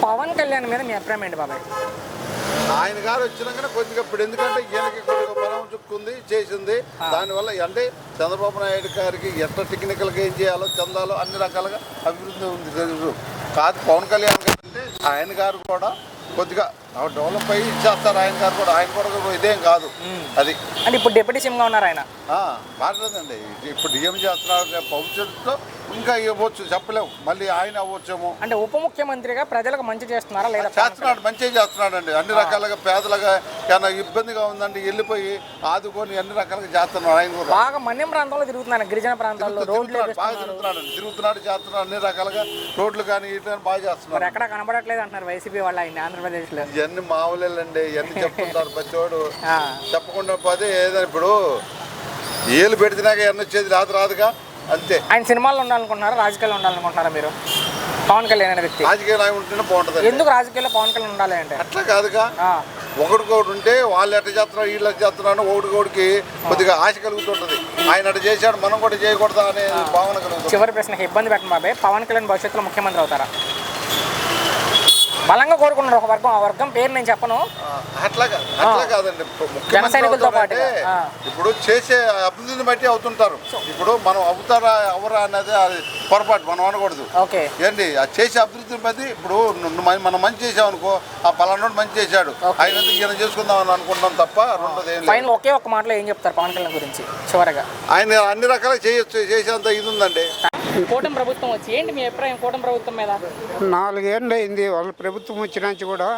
పవన్ కళ్యాణ్ మీద మీ అభిప్రాయం ఏంటి బాబాయ్? ఆయన గారు వచ్చినాకనే కొద్దిగా ఇప్పుడు ఎందుకంటే ఈయనకి కొద్దిగా బలం చుక్కుంది చేసింది. దానివల్ల అంటే చంద్రబాబు నాయుడు గారికి ఎట్లా టెక్నికల్గా ఏం చేయాలో చెందాలో అన్ని రకాలుగా అభివృద్ధి ఉంది తెలుసు. కాదు పవన్ కళ్యాణ్ గారు అంటే ఆయన గారు కూడా కొద్దిగా డెవలప్ అయ్యి ఇచ్చేస్తారు. ఆయన కూడా ఇదేం కాదు అది. అంటే ఇప్పుడు డిప్యూటీ సీఎంగా ఉన్నారు ఆయన. మాట్లాడండి ఇప్పుడు డిఎం చేస్తున్నారు. భవిష్యత్తులో ఇంకా ఇవ్వచ్చు చెప్పలేము, మళ్ళీ ఆయన అవ్వచ్చేమో. అంటే ఉప ముఖ్యమంత్రిగా ప్రజలకు మంచి చేస్తున్నారా లేదా? చేస్తున్నాడు, మంచిగా చేస్తున్నాడండి. అన్ని రకాలుగా పేదలుగా ఏమైనా ఇబ్బందిగా ఉందండి వెళ్ళిపోయి ఆదుకొని అన్ని రకాలుగా చేస్తున్నాడు. ఆయన కూడా బాగా మన్యం ప్రాంతంలో తిరుగుతున్నాను, గిరిజన ప్రాంతాల్లో రోడ్లు బాగా తిరుగుతున్నాడు చేస్తున్నాడు. అన్ని రకాలుగా రోడ్లు కానీ ఇట్లా బాగా చేస్తున్నారు. ఎక్కడ కనబడట్లేదు అంటున్నారు వైసీపీ వాళ్ళు ఆయన ఆంధ్రప్రదేశ్ లో. ఇవన్నీ మామూలేండి, ఇవన్నీ చెప్తుంటారు ప్రతివాడు. చెప్పకుండా పోతే ఏదైనా ఇప్పుడు ఏళ్ళు పెడితేనాక ఎన్న వచ్చేది రాదుగా అంతే. ఆయన సినిమాల్లో ఉండాలనుకుంటున్నారా, రాజకీయాల్లో ఉండాలనుకుంటున్నారా మీరు? పవన్ కళ్యాణ్ అనే వ్యక్తి రాజకీయ నాయకుడు ఉంటేనే బాగుంటుంది. ఎందుకు రాజకీయాల్లో పవన్ కళ్యాణ్ ఉండాలి అంటే? అట్లా కాదుగా, ఒకడికొకటి ఉంటే వాళ్ళు ఎట్లా చేస్తున్నారు వీళ్ళు ఎట్లా చేస్తున్నారని ఒకడికొకడికి కొద్దిగా ఆశ కలుగుతుంటది. ఆయన అట్లా చేశాడు మనం కూడా చేయకూడదా అనే భావన కలుగుతుంది. చివరి ప్రశ్నకి ఇబ్బంది పెట్టండి బాబాయ్, పవన్ కళ్యాణ్ భవిష్యత్తులో ముఖ్యమంత్రి అవుతారా? బలంగా కోరుకున్నారు ఒక వర్గం, ఆ వర్గం పేరు నేను చెప్పను. అట్లా కాదండి, జనసైనికులతో పాటు ఇప్పుడు చేసే అభివృద్ధిని బట్టి అవుతుంటారు. ఇప్పుడు మనం అవుతారా అవరా అనేది అది పొరపాటు, మనం అనకూడదు. ఏంటి అది చేసే అభివృద్ధిని బట్టి ఇప్పుడు మనం మంచి చేసామనుకో, ఆ పలానాడు మంచి చేశాడు ఆయన ఈయన చేసుకుందాం అని అనుకుంటాం తప్ప రెండోది ఒకే ఒక్క మాటలో ఏం చెప్తారు పవన్ కళ్యాణ్ గురించి చివరగా? ఆయన అన్ని రకాలుగా చేసేంత ఇది ఉందండి. కూటమి ప్రభుత్వం వచ్చి ఏంటి మీ అభిప్రాయం కూటమి ప్రభుత్వం మీద? 4 ఏళ్ళు అయింది వాళ్ళ ప్రభుత్వం వచ్చినాంచి కూడా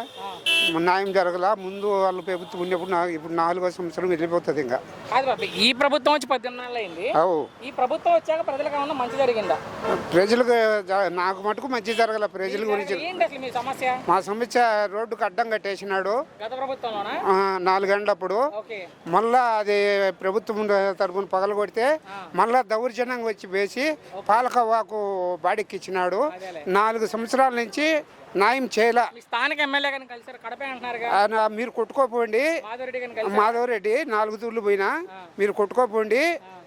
న్యాయం జరగలా. ముందు వాళ్ళ ప్రభుత్వం ఉన్నప్పుడు ఇప్పుడు 4వ సంవత్సరం వెళ్ళిపోతుంది. ఇంకా కాదు బాబు, ఈ ప్రభుత్వం వచ్చి 18 నెలలు అయింది. ఈ ప్రభుత్వం వచ్చాక ప్రజలకు ఏమన్నా మంచి జరిగిందా? ప్రజలకు నాకు మటుకు మంచి జరగల. ప్రజల గురించి ఏంటి అసలు మీ సమస్య? మా సమస్య రోడ్డుకు అడ్డం కట్టేసినాడు గత ప్రభుత్వంలోనా? 4 గంటలప్పుడు. మళ్ళా అది ప్రభుత్వం తరఫున పగలగొడితే మళ్ళా దౌర్జన్యంగా వచ్చి వేసి పాలకవ్వాకు బాడెక్కిచ్చినాడు. 4 సంవత్సరాల నుంచి న్యాయం చేయలే. స్థానిక ఎమ్మెల్యే గారిని కలిసారు, కడప అంటున్నారు. మీరు కొట్టుకోపోండి, మాధవరెడ్డి 4 తూర్లు పోయినా మీరు కొట్టుకోపోండి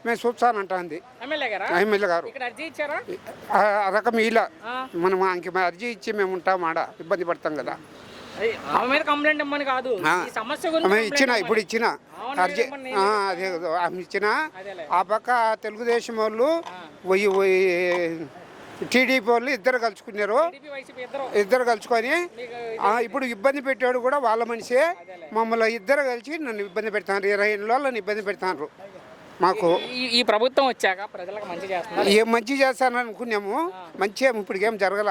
మేము చూస్తానంటుంది ఎమ్మెల్యే గారు. ఆ రకం ఇలా మనం ఇంక అర్జీ ఇచ్చి మేము ఉంటాం, ఆడ ఇబ్బంది పడతాం కదా. ఇచ్చిన ఇప్పుడు ఇచ్చిన అర్జీ అదే ఇచ్చిన. ఆ పక్క తెలుగుదేశం వాళ్ళు టీడీపీ వాళ్ళు ఇద్దరు కలుసుకొని ఇప్పుడు ఇబ్బంది పెట్టాడు కూడా వాళ్ళ మనిషే. మమ్మల్ని ఇద్దరు కలిసి నన్ను ఇబ్బంది పెడతాను, 20 ఏళ్ళని ఇబ్బంది పెడతాను. మాకు ఈ ప్రభుత్వం వచ్చాక ప్రజలకు మంచి చేస్తున్నారు, ఏం మంచి చేస్తానని అనుకున్నాము, మంచి ఇప్పటికేం జరగల.